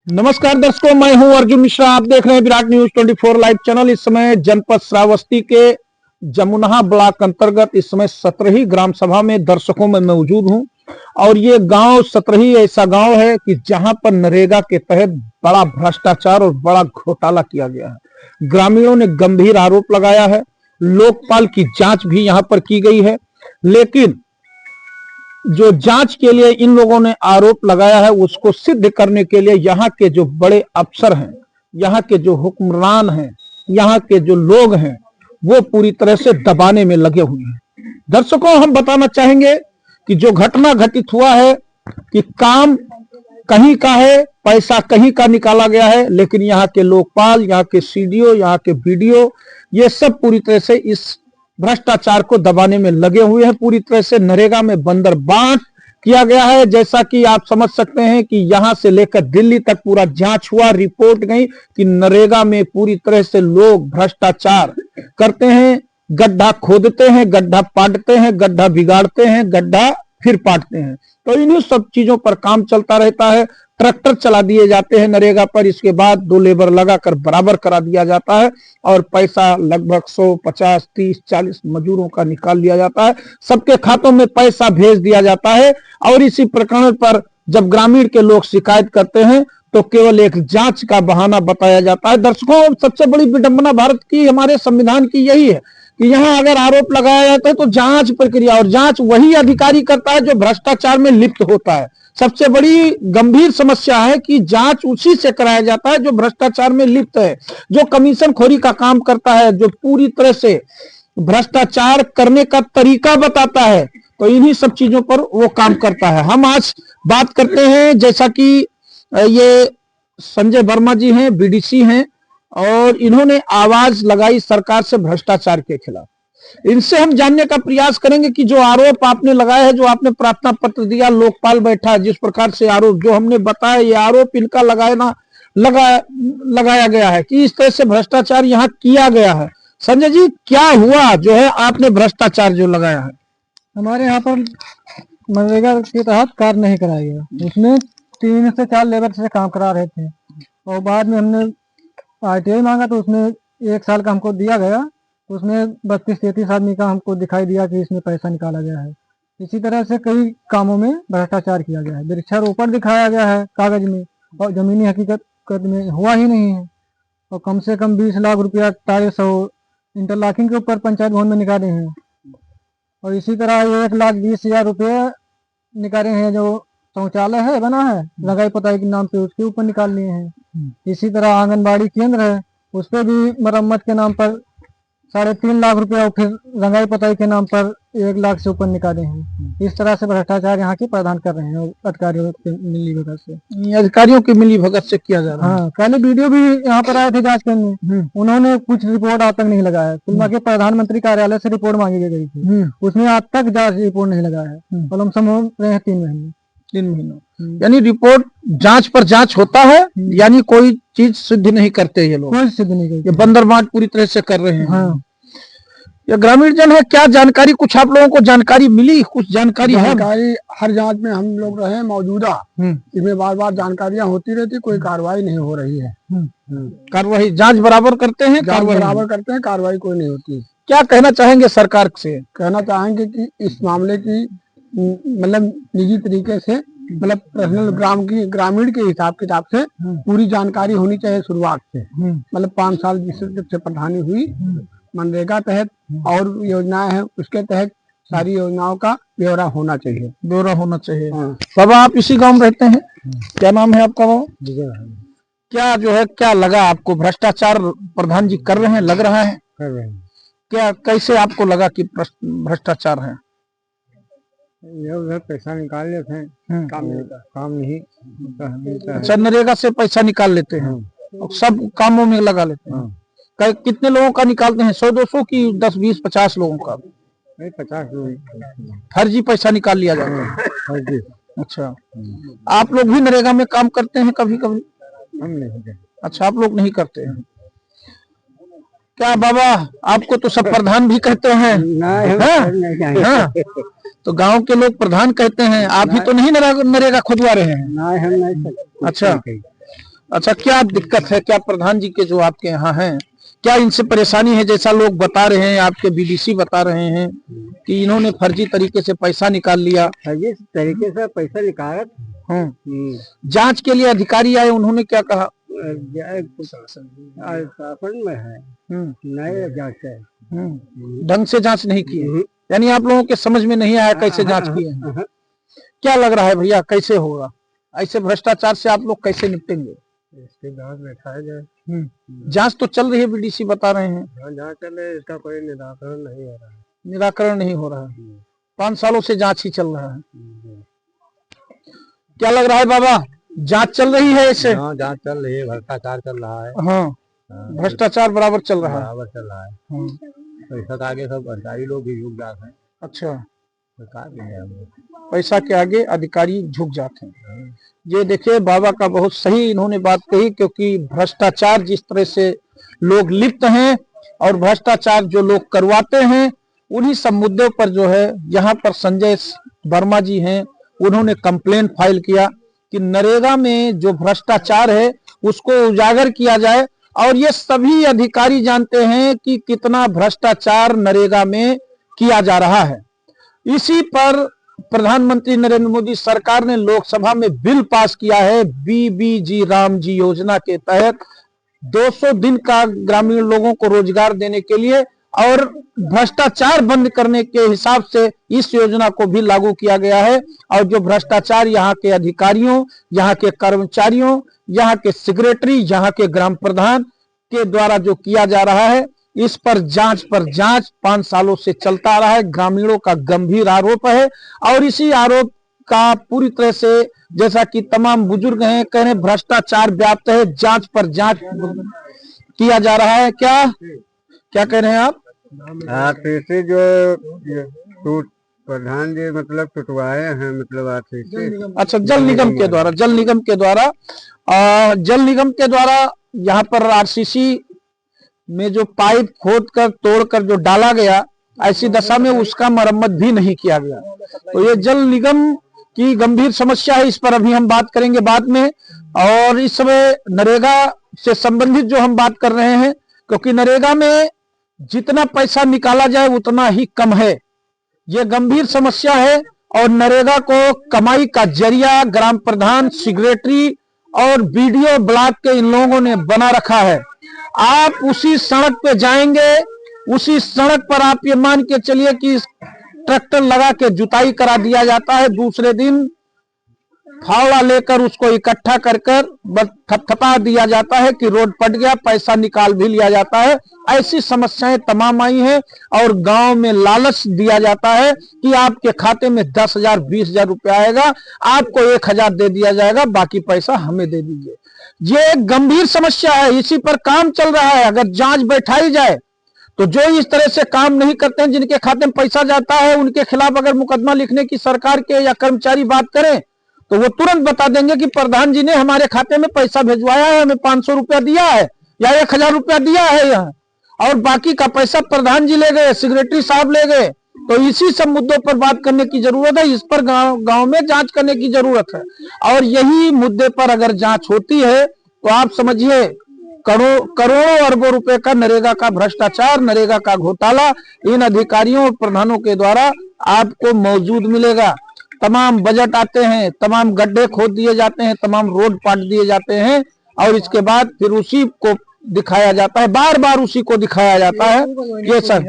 नमस्कार दर्शकों, मैं हूं अर्जुन मिश्रा। आप देख रहे हैं विराट न्यूज 24 लाइव चैनल। इस समय जनपद श्रावस्ती के जमुना ब्लॉक अंतर्गत इस समय सतरही ग्राम सभा में दर्शकों में मौजूद हूं और ये गांव सतरही ऐसा गांव है कि जहां पर नरेगा के तहत बड़ा भ्रष्टाचार और बड़ा घोटाला किया गया है। ग्रामीणों ने गंभीर आरोप लगाया है। लोकपाल की जांच भी यहां पर की गई है, लेकिन जो जांच के लिए इन लोगों ने आरोप लगाया है उसको सिद्ध करने के लिए यहाँ के जो बड़े अफसर हैं, यहाँ के जो हुक्मरान हैं, यहाँ के जो लोग हैं, वो पूरी तरह से दबाने में लगे हुए हैं। दर्शकों, हम बताना चाहेंगे कि जो घटना घटित हुआ है कि काम कहीं का है, पैसा कहीं का निकाला गया है, लेकिन यहाँ के लोकपाल, यहाँ के सीडीओ, यहाँ के बीडीओ, ये सब पूरी तरह से इस भ्रष्टाचार को दबाने में लगे हुए हैं। पूरी तरह से नरेगा में बंदरबांट किया गया है। जैसा कि आप समझ सकते हैं कि यहां से लेकर दिल्ली तक पूरा जांच हुआ, रिपोर्ट गई कि नरेगा में पूरी तरह से लोग भ्रष्टाचार करते हैं, गड्ढा खोदते हैं, गड्ढा पाटते हैं, गड्ढा बिगाड़ते हैं, गड्ढा फिर पाटते हैं। तो इन्हीं सब चीजों पर काम चलता रहता है। ट्रैक्टर चला दिए जाते हैं नरेगा पर, इसके बाद 2 लेबर लगाकर बराबर करा दिया जाता है और पैसा लगभग 100, 50, 30, 40 मजदूरों का निकाल लिया जाता है। सबके खातों में पैसा भेज दिया जाता है और इसी प्रकरण पर जब ग्रामीण के लोग शिकायत करते हैं तो केवल एक जांच का बहाना बताया जाता है। दर्शकों, सबसे बड़ी विडंबना भारत की, हमारे संविधान की यही है कि यहाँ अगर आरोप लगाया जाता है तो जांच प्रक्रिया और जांच वही अधिकारी करता है जो भ्रष्टाचार में लिप्त होता है। सबसे बड़ी गंभीर समस्या है कि जांच उसी से कराया जाता है जो भ्रष्टाचार में लिप्त है, जो कमीशन खोरी का काम करता है, जो पूरी तरह से भ्रष्टाचार करने का तरीका बताता है। तो इन्हीं सब चीजों पर वो काम करता है। हम आज बात करते हैं, जैसा कि ये संजय वर्मा जी हैं, बीडीसी हैं, और इन्होंने आवाज लगाई सरकार से भ्रष्टाचार के खिलाफ। इनसे हम जानने का प्रयास करेंगे कि जो आरोप आपने लगाया है, जो आपने प्रार्थना पत्र दिया, लोकपाल बैठा, जिस प्रकार से आरोप जो हमने बताया, ये आरोप इनका लगाया गया है कि इस तरह से भ्रष्टाचार यहाँ किया गया है। संजय जी, क्या हुआ जो है आपने भ्रष्टाचार जो लगाया है? हमारे यहाँ पर मनरेगा के तहत कार्य नहीं कराया गया। उसमें 3 से 4 लेबर से काम करा रहे थे और बाद में हमने आरटीआई मांगा तो उसमें 1 साल का हमको दिया गया। तो उसमें 32-33 आदमी का हमको दिखाई दिया कि इसमें पैसा निकाला गया है। इसी तरह से कई कामों में भ्रष्टाचार किया गया है। वृक्षारोपण दिखाया गया है कागज में और जमीनी हकीकत में हुआ ही नहीं है। और कम से कम 20 लाख रुपया टाइल्स और इंटरलॉकिंग के ऊपर पंचायत भवन में निकाले हैं। और इसी तरह 1,20,000 रुपये निकाले हैं जो शौचालय है बना है रंगाई पोताई के नाम पे, उसके ऊपर निकाल लिए हैं। इसी तरह आंगनबाड़ी केंद्र है, उस पर भी मरम्मत के नाम पर 3.5 लाख रुपया और फिर रंगाई पोताई के नाम पर 1 लाख से ऊपर निकाले हैं। इस तरह से भ्रष्टाचार यहाँ के प्रधान कर रहे हैं अधिकारियों की मिली भगत से। अधिकारियों की मिली भगत से किया जा रहा है। हाँ, पहले वीडियो भी यहाँ पर आए थे जांच करने, उन्होंने कुछ रिपोर्ट आज तक नहीं लगाया। फिल्मा के प्रधानमंत्री कार्यालय से रिपोर्ट मांगी गई थी, उसमें आज तक जांच रिपोर्ट नहीं लगाया है। लमसम हो रहे हैं 3 महीने। 3 महीनों यानी रिपोर्ट जांच पर जांच होता है, यानी कोई चीज सिद्ध नहीं करते ये लोग, कोई सिद्ध नहीं करते। ये बंदरबांट पूरी तरह से कर रहे हैं। हाँ। ये ग्रामीण जन है, क्या जानकारी कुछ आप लोगों को जानकारी मिली? कुछ जानकारी है? हर जांच में हम लोग रहे मौजूदा, इसमें बार बार जानकारियां होती रहती, कोई कार्रवाई नहीं हो रही है। कार्रवाई जांच बराबर करते हैं, बराबर करते हैं, कार्रवाई कोई नहीं होती। क्या कहना चाहेंगे सरकार से? कहना चाहेंगे कि इस मामले की मतलब निजी तरीके से, मतलब पर्सनल ग्रामीण के हिसाब किताब से पूरी जानकारी होनी चाहिए शुरुआत से। मतलब 5 साल जिससे प्रधानी हुई मनरेगा तहत और योजनाएं हैं उसके तहत सारी योजनाओं का ब्यौरा होना चाहिए। हाँ। बाबा, आप इसी गांव में रहते हैं? क्या नाम है आपका बाबा? क्या जो है, क्या लगा आपको भ्रष्टाचार प्रधान जी कर रहे हैं? लग रहा है कर रहे हैं। क्या, कैसे आपको लगा कि भ्रष्टाचार है? उधर पैसा निकाल लेते हैं, काम नहीं मिलता है। अच्छा, नरेगा से पैसा निकाल लेते हैं और सब कामों में लगा लेते हैं। कितने लोगों का निकालते हैं? 100-200 की 10, 20, 50 लोगों का? 50 लोग फर्जी पैसा निकाल लिया जाता है। अच्छा, आप लोग भी नरेगा में काम करते हैं कभी कभी? हम नहीं करते। अच्छा, आप लोग नहीं करते हैं। क्या बाबा, आपको तो सब प्रधान भी कहते हैं? हाँ? तो गांव के लोग प्रधान कहते हैं, आप ही तो नहीं नरेगा खुदवा रहे हैं? नहीं, हम नहीं। अच्छा, अच्छा, क्या दिक्कत है, क्या प्रधान जी के जो आपके यहाँ हैं, क्या इनसे परेशानी है? जैसा लोग बता रहे हैं, आपके बीडीसी बता रहे हैं कि इन्होंने फर्जी तरीके से पैसा निकाल लिया। फर्जी तरीके से पैसा निकाला। जांच के लिए अधिकारी आए, उन्होंने क्या कहा? शासन में है, नए जांच है, ढंग से जांच नहीं की है। यानी आप लोगों के समझ में नहीं आया कैसे जांच किए हैं। क्या लग रहा है भैया, कैसे होगा ऐसे भ्रष्टाचार से? आप लोग कैसे निपटेंगे? इसकी जांच बैठाया जाए। जांच तो चल रही है, बीडीसी बता रहे हैं। जांच चल रही है, इसका कोई निराकरण नहीं हो रहा है। निराकरण नहीं हो रहा है, 5 सालों से जांच ही चल रहा है। क्या लग रहा है बाबा, जांच चल रही है ऐसे? हाँ, जांच चल रही है, भ्रष्टाचार चल रहा है। हाँ, भ्रष्टाचार बराबर चल रहा है। बराबर चल रहा है। पैसा के आगे सब अधिकारी लोग भी झुक जाते हैं। अच्छा, सरकार भी है, पैसा के आगे अधिकारी झुक जाते हैं। ये देखिए, बाबा का बहुत सही इन्होंने बात कही, क्योंकि भ्रष्टाचार जिस तरह से लोग लिप्त हैं और भ्रष्टाचार जो लोग करवाते हैं, उन्हीं सब मुद्दों पर जो है यहाँ पर संजय वर्मा जी हैं, उन्होंने कंप्लेंट फाइल किया कि नरेगा में जो भ्रष्टाचार है उसको उजागर किया जाए। और ये सभी अधिकारी जानते हैं कि कितना भ्रष्टाचार नरेगा में किया जा रहा है। इसी पर प्रधानमंत्री नरेंद्र मोदी सरकार ने लोकसभा में बिल पास किया है, बीबीजी रामजी योजना के तहत 200 दिन का ग्रामीण लोगों को रोजगार देने के लिए और भ्रष्टाचार बंद करने के हिसाब से इस योजना को भी लागू किया गया है। और जो भ्रष्टाचार यहाँ के अधिकारियों, यहाँ के कर्मचारियों, यहाँ के सेक्रेटरी, यहाँ के ग्राम प्रधान के द्वारा जो किया जा रहा है, इस पर जांच 5 सालों से चलता आ रहा है। ग्रामीणों का गंभीर आरोप है और इसी आरोप का पूरी तरह से, जैसा कि तमाम बुजुर्ग हैं कह रहे हैं, भ्रष्टाचार व्याप्त है, जांच पर जांच किया जा रहा है। क्या कह रहे हैं आप? आरसीसी जो प्रधान जी मतलब टुटवाए हैं, मतलब आरसीसी। अच्छा, जल निगम के द्वारा यहाँ पर आरसीसी में जो पाइप खोद कर तोड़कर जो डाला गया, ऐसी दशा में उसका मरम्मत भी नहीं किया गया। तो ये जल निगम की गंभीर समस्या है, इस पर अभी हम बात करेंगे बाद में। और इस समय नरेगा से संबंधित जो हम बात कर रहे हैं, क्योंकि नरेगा में जितना पैसा निकाला जाए उतना ही कम है, ये गंभीर समस्या है। और नरेगा को कमाई का जरिया ग्राम प्रधान, सेक्रेटरी और बीडीओ ब्लॉक के इन लोगों ने बना रखा है। आप उसी सड़क पे जाएंगे, उसी सड़क पर आप ये मान के चलिए कि ट्रैक्टर लगा के जुताई करा दिया जाता है, दूसरे दिन फावड़ा लेकर उसको इकट्ठा कर थपथपा दिया जाता है कि रोड पट गया, पैसा निकाल भी लिया जाता है। ऐसी समस्याएं तमाम आई हैं और गांव में लालच दिया जाता है कि आपके खाते में 10,000 20,000 रुपया आएगा, आपको 1,000 दे दिया जाएगा, बाकी पैसा हमें दे दीजिए। ये एक गंभीर समस्या है, इसी पर काम चल रहा है। अगर जांच बैठाई जाए तो जो इस तरह से काम नहीं करते हैं, जिनके खाते में पैसा जाता है, उनके खिलाफ अगर मुकदमा लिखने की सरकार के या कर्मचारी बात करें तो वो तुरंत बता देंगे कि प्रधान जी ने हमारे खाते में पैसा भिजवाया है, हमें 500 रुपया दिया है या 1,000 रुपया दिया है यहाँ, और बाकी का पैसा प्रधान जी ले गए, सेक्रेटरी साहब ले गए। तो इसी सब मुद्दों पर बात करने की जरूरत है, इस पर गांव में जांच करने की जरूरत है। और यही मुद्दे पर अगर जांच होती है तो आप समझिए करोड़ों अरबों रुपए का नरेगा का भ्रष्टाचार, नरेगा का घोटाला इन अधिकारियों और प्रधानों के द्वारा आपको मौजूद मिलेगा। तमाम बजट आते हैं, तमाम गड्ढे खोद दिए जाते हैं, तमाम रोड पाट दिए जाते हैं और इसके बाद फिर उसी को दिखाया जाता है, बार बार उसी को दिखाया जाता है। ये सर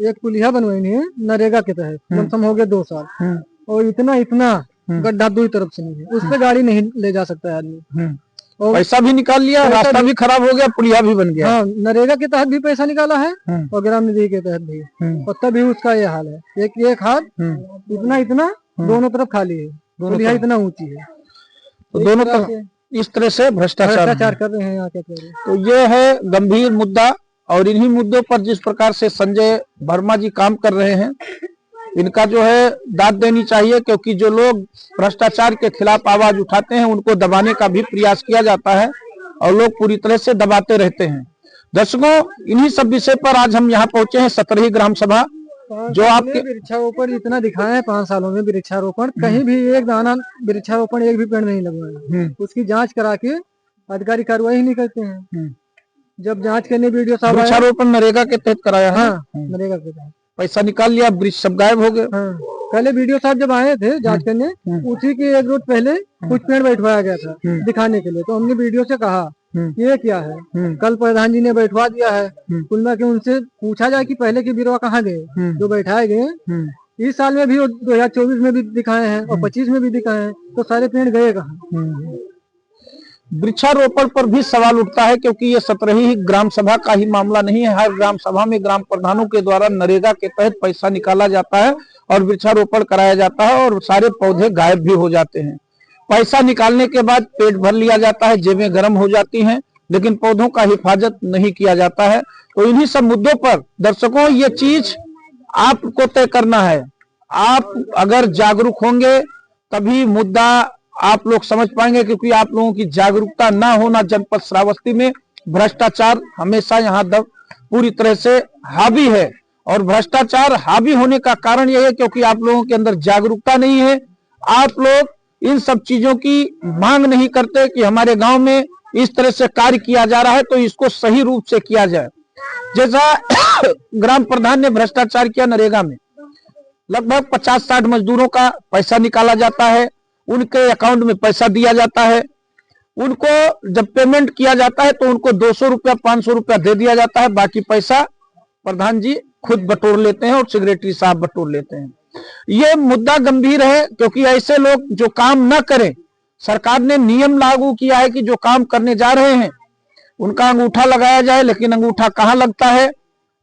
एक पुलिया बनवाई है नरेगा के तहत, कम से कम हो गए 2 साल, और इतना गड्ढा दूसरी तरफ से नहीं है, उस पर गाड़ी नहीं ले जा सकता है आदमी। और पैसा भी निकाल लिया, रास्ता भी खराब हो गया, पुलिया भी बन गया। हाँ, नरेगा के तहत भी पैसा निकाला है और ग्राम निधि के तहत भी, और तभी उसका ये हाल है। एक हाथ इतना दोनों तरफ खाली है, पुलिया इतना ऊंची है, तो दोनों तरफ इस तरह से भ्रष्टाचार कर रहे हैं यहाँ के। तो ये है गंभीर मुद्दा और इन्हीं मुद्दों पर जिस प्रकार से संजय वर्मा जी काम कर रहे हैं, इनका जो है दाद देनी चाहिए, क्योंकि जो लोग भ्रष्टाचार के खिलाफ आवाज उठाते हैं उनको दबाने का भी प्रयास किया जाता है और लोग पूरी तरह से दबाते रहते हैं। दर्शकों, इन्हीं सब विषय पर आज हम यहाँ पहुंचे हैं, 17 ग्राम सभा जो आपके वृक्षारोपण इतना दिखाए हैं 5 सालों में, वृक्षारोपण कहीं भी एक दाना वृक्षारोपण एक भी पेड़ नहीं लगवाया, उसकी जांच करा के अधिकारी कार्रवाई नहीं करते हैं। जब जांच करने वीडियो साहब आए, वृक्षारोपण नरेगा के तहत कराया है। हाँ नरेगा के तहत। पैसा निकाल लिया, वृक्ष सब गायब हो गए। हाँ, पहले वीडियो साहब जब आए थे जांच करने, उसी के एक रोज पहले कुछ पेड़ बैठवाया गया था दिखाने के लिए। तो हमने वीडियो से कहा ये क्या है, कल प्रधान जी ने बैठवा दिया है। कुल मिला के उनसे पूछा जाए कि पहले के बिरवा कहाँ गए जो बैठाए गए। इस साल में भी 2024 में भी दिखाए हैं और 25 में भी दिखाए हैं, तो सारे पेड़ गए कहाँ। वृक्षारोपण पर भी सवाल उठता है, क्योंकि ये 17 ही ग्राम सभा का ही मामला नहीं है। हर ग्राम सभा में ग्राम प्रधानों के द्वारा नरेगा के तहत पैसा निकाला जाता है और वृक्षारोपण कराया जाता है, और सारे पौधे गायब भी हो जाते हैं। पैसा निकालने के बाद पेट भर लिया जाता है, जेबें गर्म हो जाती हैं, लेकिन पौधों का हिफाजत नहीं किया जाता है। तो इन्हीं सब मुद्दों पर दर्शकों ये चीज आपको तय करना है। आप अगर जागरूक होंगे तभी मुद्दा आप लोग समझ पाएंगे, क्योंकि आप लोगों की जागरूकता ना होना, जनपद श्रावस्ती में भ्रष्टाचार हमेशा यहाँ पूरी तरह से हावी है। और भ्रष्टाचार हावी होने का कारण यह है क्योंकि आप लोगों के अंदर जागरूकता नहीं है। आप लोग इन सब चीजों की मांग नहीं करते कि हमारे गांव में इस तरह से कार्य किया जा रहा है तो इसको सही रूप से किया जाए। जैसा ग्राम प्रधान ने भ्रष्टाचार किया नरेगा में, लगभग 50-60 मजदूरों का पैसा निकाला जाता है, उनके अकाउंट में पैसा दिया जाता है। उनको जब पेमेंट किया जाता है तो उनको 200 रुपया 500 रुपया दे दिया जाता है, बाकी पैसा प्रधान जी खुद बटोर लेते हैं और सेक्रेटरी साहब बटोर लेते हैं। ये मुद्दा गंभीर है, क्योंकि ऐसे लोग जो काम न करें, सरकार ने नियम लागू किया है कि जो काम करने जा रहे हैं उनका अंगूठा लगाया जाए, लेकिन अंगूठा कहाँ लगता है?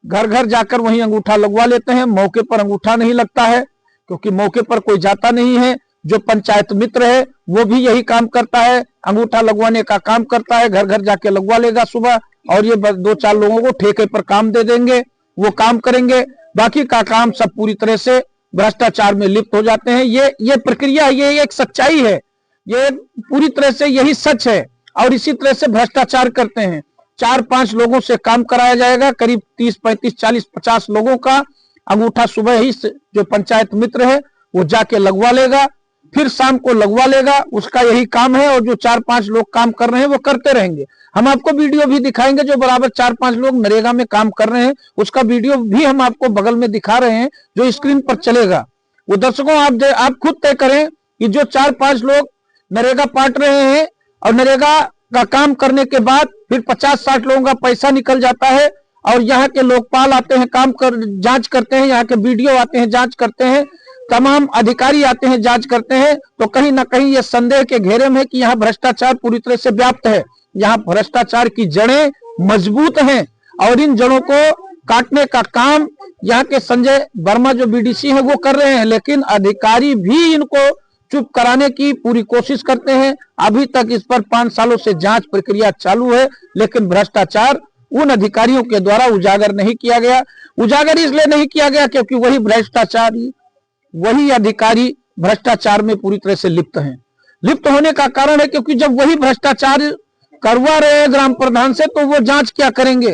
घर घर जाकर वहीं अंगूठा लगवा लेते हैं। मौके पर अंगूठा नहीं लगता है, क्योंकि मौके पर कोई जाता नहीं है। जो पंचायत मित्र है वो भी यही काम करता है, अंगूठा लगवाने का काम करता है। घर घर जाके लगवा लेगा सुबह, और ये 2-4 लोगों को ठेके पर काम दे देंगे, वो काम करेंगे। बाकी का काम सब पूरी तरह से भ्रष्टाचार में लिप्त हो जाते हैं। ये प्रक्रिया, ये एक सच्चाई है, ये पूरी तरह से यही सच है। और इसी तरह से भ्रष्टाचार करते हैं। 4-5 लोगों से काम कराया जाएगा, करीब 30, 35, 40, 50 लोगों का अंगूठा सुबह ही जो पंचायत मित्र है वो जाके लगवा लेगा, फिर शाम को लगवा लेगा। उसका यही काम है, और जो 4-5 लोग काम कर रहे हैं वो करते रहेंगे। हम आपको वीडियो भी दिखाएंगे, जो बराबर 4-5 लोग नरेगा में काम कर रहे हैं उसका वीडियो भी हम आपको बगल में दिखा रहे हैं, जो स्क्रीन पर चलेगा। वो दर्शकों आप खुद तय करें कि जो 4-5 लोग नरेगा पाट रहे हैं और नरेगा का काम करने के बाद फिर 50-60 लोगों का पैसा निकल जाता है, और यहाँ के लोकपाल आते हैं, काम कर जांच करते हैं, यहाँ के वीडियो आते हैं, जांच करते हैं, तमाम अधिकारी आते हैं, जांच करते हैं, तो कहीं ना कहीं ये संदेह के घेरे में है कि यहाँ भ्रष्टाचार पूरी तरह से व्याप्त है। यहाँ भ्रष्टाचार की जड़ें मजबूत हैं, और इन जड़ों को काटने का काम यहाँ के संजय वर्मा जो बीडीसी है वो कर रहे हैं, लेकिन अधिकारी भी इनको चुप कराने की पूरी कोशिश करते हैं। अभी तक इस पर 5 सालों से जांच प्रक्रिया चालू है, लेकिन भ्रष्टाचार उन अधिकारियों के द्वारा उजागर नहीं किया गया। उजागर इसलिए नहीं किया गया क्योंकि वही अधिकारी भ्रष्टाचार में पूरी तरह से लिप्त हैं। लिप्त होने का कारण है क्योंकि जब वही भ्रष्टाचार करवा रहे हैं ग्राम प्रधान से, तो वो जांच क्या करेंगे?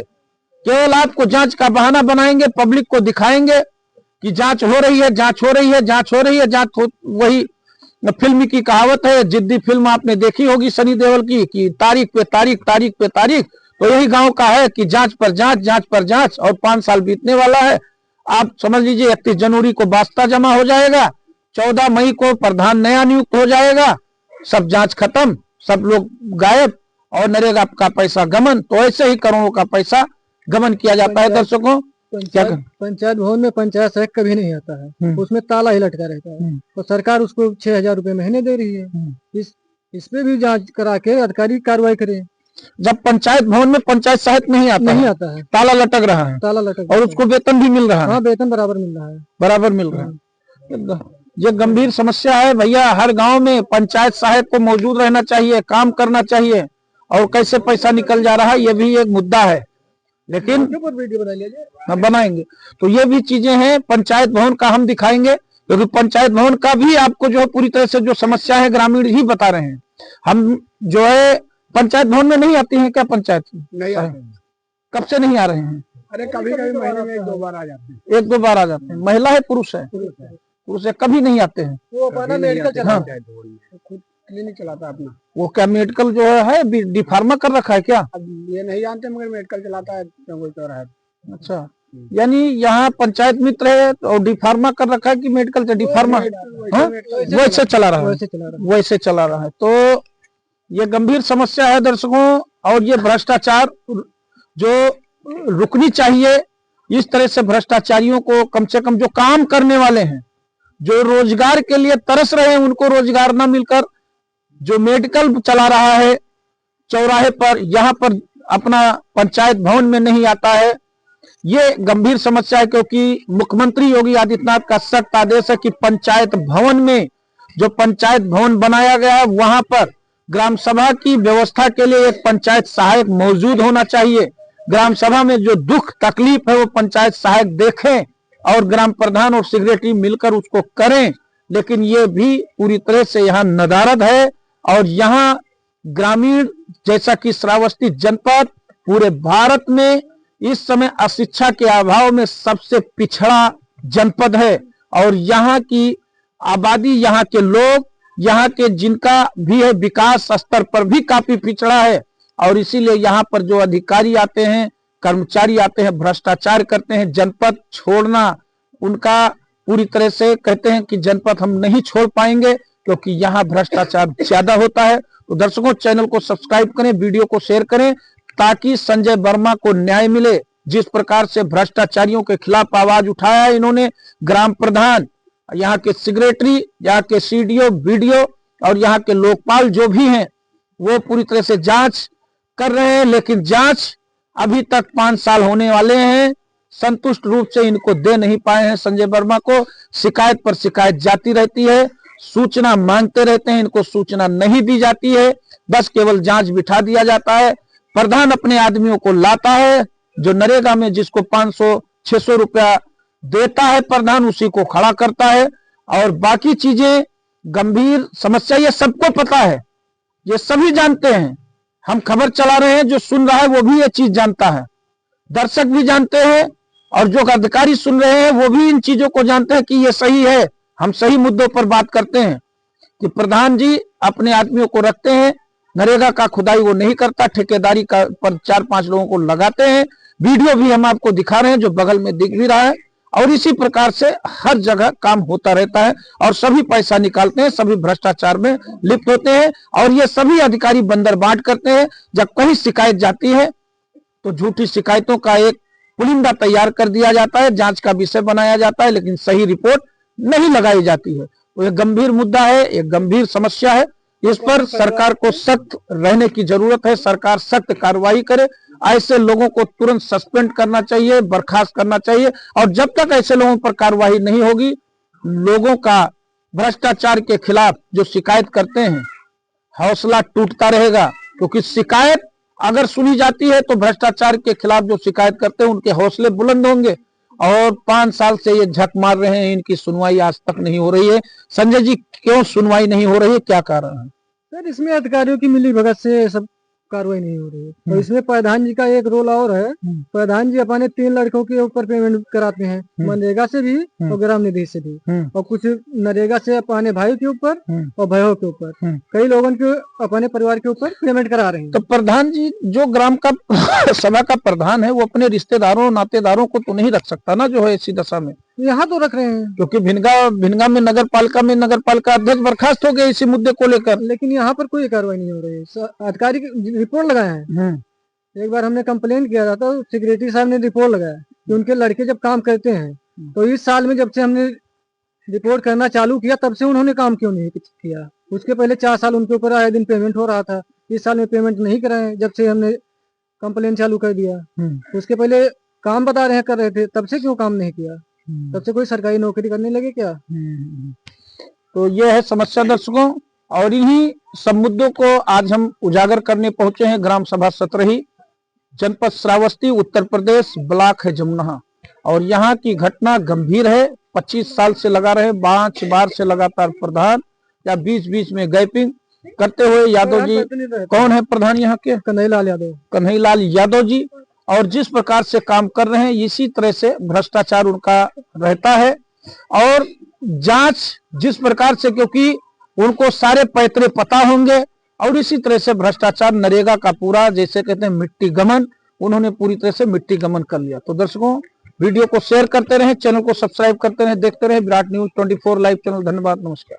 केवल आपको जांच का बहाना बनाएंगे, पब्लिक को दिखाएंगे कि जांच हो रही है, जांच हो रही है, जांच हो रही है। वही फिल्म की कहावत है, जिद्दी फिल्म आपने देखी होगी सनी देओल की, कि तारीख पे तारीख, तारीख पे तारीख। तो यही गांव का है कि जांच पर जांच, जांच पर जांच, और 5 साल बीतने वाला है। आप समझ लीजिए 31 जनवरी को वास्ता जमा हो जाएगा, 14 मई को प्रधान नया नियुक्त हो जाएगा, सब जांच खत्म, सब लोग गायब, और नरेगा का पैसा गमन। तो ऐसे ही करोड़ों का पैसा गमन किया जाता है। दर्शकों, पंचायत भवन में पंचायत सहायक कभी नहीं आता है, उसमें ताला ही लटका रहता है, तो सरकार उसको 6,000 रुपए महीने दे रही है। इसमें भी जांच करा के अधिकारी कार्रवाई करे। जब पंचायत भवन में पंचायत सहायक नहीं आता है, ताला लटक रहा है, ताला लटक, और उसको वेतन भी मिल रहा है। हाँ, वेतन बराबर मिल रहा है, बराबर मिल रहा है। ये गंभीर समस्या है भैया। हर गांव में पंचायत सहायक को मौजूद रहना चाहिए, काम करना चाहिए, और कैसे पैसा निकल जा रहा है ये भी एक मुद्दा है, लेकिन वीडियो बनाएंगे। तो ये भी चीजें हैं। पंचायत भवन का हम दिखाएंगे, क्योंकि पंचायत भवन का भी आपको जो है पूरी तरह से जो समस्या है ग्रामीण ही बता रहे हैं। हम जो है पंचायत भवन में नहीं आती हैं क्या? पंचायत नहीं आते हैं। कब से नहीं आ रहे हैं? अरे कभी कभी महीने में 1-2 बार आ जाते हैं। 1-2 बार आ जाते हैं। महिला है पुरुष है? पुरुष है, कभी नहीं आते हैं। वो अपना मेडिकल चलाता है, क्लिनिक चलाता है अपना। वो क्या मेडिकल जो है डिफार्मा कर रखा है क्या? अब ये नहीं जानते मगर मेडिकल चलाता है जंगल चौराहे। अच्छा, यानी यहाँ पंचायत मित्र है और डिफार्मा कर रखा है कि मेडिकल से डिफार्मा? हाँ? वैसे चला रहा है, वैसे चला रहा है। तो ये गंभीर समस्या है दर्शकों, और ये भ्रष्टाचार जो रुकनी चाहिए। इस तरह से भ्रष्टाचारियों को कम से कम जो काम करने वाले हैं, जो रोजगार के लिए तरस रहे हैं, उनको रोजगार न मिलकर जो मेडिकल चला रहा है चौराहे पर, यहाँ पर अपना पंचायत भवन में नहीं आता है, ये गंभीर समस्या है। क्योंकि मुख्यमंत्री योगी आदित्यनाथ का सख्त आदेश है कि पंचायत भवन में, जो पंचायत भवन बनाया गया है, वहां पर ग्राम सभा की व्यवस्था के लिए एक पंचायत सहायक मौजूद होना चाहिए। ग्राम सभा में जो दुख तकलीफ है वो पंचायत सहायक देखें और ग्राम प्रधान और सेक्रेटरी मिलकर उसको करें। लेकिन ये भी पूरी तरह से यहाँ नदारद है। और यहाँ ग्रामीण, जैसा कि श्रावस्ती जनपद पूरे भारत में इस समय अशिक्षा के अभाव में सबसे पिछड़ा जनपद है। और यहाँ की आबादी, यहाँ के लोग, यहाँ के जिनका भी है विकास स्तर पर भी काफी पिछड़ा है। और इसीलिए यहाँ पर जो अधिकारी आते हैं, कर्मचारी आते हैं, भ्रष्टाचार करते हैं। जनपद छोड़ना उनका पूरी तरह से कहते हैं कि जनपद हम नहीं छोड़ पाएंगे क्योंकि यहाँ भ्रष्टाचार ज्यादा होता है। तो दर्शकों, चैनल को सब्सक्राइब करें, वीडियो को शेयर करें, ताकि संजय वर्मा को न्याय मिले। जिस प्रकार से भ्रष्टाचारियों के खिलाफ आवाज उठाया है इन्होंने, ग्राम प्रधान, यहाँ के सेक्रेटरी, यहाँ के सीडीओ, बीडीओ और यहाँ के लोकपाल जो भी हैं, वो पूरी तरह से जांच कर रहे हैं। लेकिन जांच अभी तक 5 साल होने वाले हैं, संतुष्ट रूप से इनको दे नहीं पाए हैं। संजय वर्मा को शिकायत पर शिकायत जाती रहती है, सूचना मांगते रहते हैं, इनको सूचना नहीं दी जाती है, बस केवल जांच बिठा दिया जाता है। प्रधान अपने आदमियों को लाता है, जो नरेगा में जिसको 500-600 रुपया देता है प्रधान, उसी को खड़ा करता है। और बाकी चीजें गंभीर समस्या, ये सबको पता है, ये सभी जानते हैं। हम खबर चला रहे हैं, जो सुन रहा है वो भी ये चीज जानता है, दर्शक भी जानते हैं, और जो अधिकारी सुन रहे हैं वो भी इन चीजों को जानते हैं कि ये सही है। हम सही मुद्दों पर बात करते हैं कि प्रधान जी अपने आदमियों को रखते हैं, नरेगा का खुदाई वो नहीं करता, ठेकेदारी का पर 4-5 लोगों को लगाते हैं। वीडियो भी हम आपको दिखा रहे हैं, जो बगल में दिख भी रहा है। और इसी प्रकार से हर जगह काम होता रहता है और सभी पैसा निकालते हैं, सभी भ्रष्टाचार में लिप्त होते हैं। और ये सभी अधिकारी बंदर बांट करते हैं। जब कहीं शिकायत जाती है तो झूठी शिकायतों का एक पुलिंदा तैयार कर दिया जाता है, जांच का विषय बनाया जाता है, लेकिन सही रिपोर्ट नहीं लगाई जाती है। तो ये गंभीर मुद्दा है, एक गंभीर समस्या है। इस पर सरकार को सख्त रहने की जरूरत है, सरकार सख्त कार्रवाई करे। ऐसे लोगों को तुरंत सस्पेंड करना चाहिए, बर्खास्त करना चाहिए। और जब तक ऐसे लोगों पर कार्रवाई नहीं होगी, लोगों का भ्रष्टाचार के खिलाफ जो शिकायत करते हैं हौसला टूटता रहेगा। क्योंकि शिकायत अगर सुनी जाती है तो भ्रष्टाचार के खिलाफ जो शिकायत करते हैं उनके हौसले बुलंद होंगे। और 5 साल से ये झक मार रहे हैं, इनकी सुनवाई आज तक नहीं हो रही है। संजय जी, क्यों सुनवाई नहीं हो रही है, क्या कारण है? सर, इसमें अधिकारियों की मिलीभगत से सब कार्रवाई नहीं हो रही है। तो इसमें प्रधान जी का एक रोल और है। प्रधान जी अपने 3 लड़कों के ऊपर पेमेंट कराते हैं, मनरेगा से भी और ग्राम निधि से भी, और कुछ नरेगा से अपने भाई के ऊपर और भाइयों के ऊपर, कई लोगों के अपने परिवार के ऊपर पेमेंट करा रहे हैं। तो प्रधान जी जो ग्राम का सभा का प्रधान है, वो अपने रिश्तेदारों नातेदारों को तो नहीं रख सकता ना, जो है ऐसी दशा में? यहाँ तो रख रहे हैं, क्योंकि भिनगा में नगर पालिका अध्यक्ष बर्खास्त हो गए इसी मुद्दे को लेकर। लेकिन यहाँ पर कोई कार्रवाई नहीं हो रही है। अधिकारी रिपोर्ट लगाए हैं। एक बार हमने कंप्लेन किया था तो सेक्रेटरी साहब ने रिपोर्ट लगाया कि उनके लड़के जब काम करते हैं तो इस साल में जब से हमने रिपोर्ट करना चालू किया तब से उन्होंने काम क्यों नहीं किया। उसके पहले 4 साल उनके ऊपर आए दिन पेमेंट हो रहा था, इस साल में पेमेंट नहीं कराए जब से हमने कंप्लेन चालू कर दिया। उसके पहले काम बता रहे हैं कर रहे थे, तब से क्यों काम नहीं किया? तब से कोई सरकारी नौकरी करने लगे क्या? तो ये है समस्या दर्शकों, और इन्हीं सब मुद्दों को आज हम उजागर करने पहुंचे हैं। ग्राम सभा सतरही, जनपद श्रावस्ती, उत्तर प्रदेश, ब्लॉक है जमुना। और यहाँ की घटना गंभीर है। 25 साल से लगा रहे, 5 बार से लगातार प्रधान या बीच में गैपिंग करते हुए यादव जी, कौन है प्रधान यहाँ के? कन्हैयालाल यादव जी। और जिस प्रकार से काम कर रहे हैं इसी तरह से भ्रष्टाचार उनका रहता है। और जांच जिस प्रकार से, क्योंकि उनको सारे पैतरे पता होंगे। और इसी तरह से भ्रष्टाचार, नरेगा का पूरा जैसे कहते हैं मिट्टी गमन, उन्होंने पूरी तरह से मिट्टी गमन कर लिया। तो दर्शकों, वीडियो को शेयर करते रहें, चैनल को सब्सक्राइब करते रहें, देखते रहें विराट न्यूज 24 लाइव चैनल। धन्यवाद, नमस्कार।